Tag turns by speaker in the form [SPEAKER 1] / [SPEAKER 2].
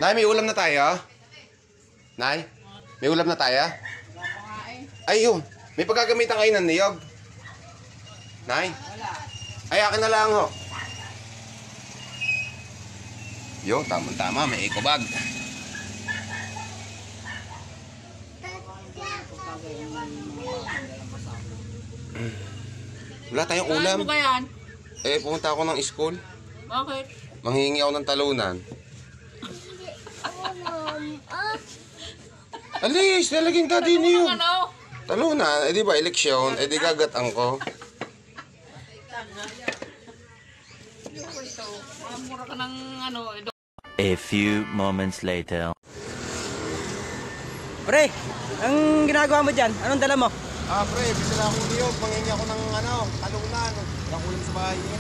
[SPEAKER 1] Nay, may ulam na tayo? Nay, may ulam na tayo? Ay, yun. May pagkagamitan kayo ng niyog? Nay? Ay, akin na lang ho. Yo, tama-tama. May eco bag. Wala tayong ulam.
[SPEAKER 2] Ano ba yan?
[SPEAKER 1] Eh, pumunta ako ng school.
[SPEAKER 2] Bakit?
[SPEAKER 1] Manghihingi ako ng talunan. Alis, lalagyan ka din yun.
[SPEAKER 2] Ano?
[SPEAKER 1] Talunan, eh di ba, eleksyon, eh di gagatang ko.
[SPEAKER 2] Mura ka ng ano.
[SPEAKER 3] A few moments later.
[SPEAKER 4] Pre, ang ginagawa mo dyan? Anong dala mo?
[SPEAKER 1] Ah, pre, bisa na akong niyog. Manghihingi ako ng talunan. Walang ulam sa bahay niya.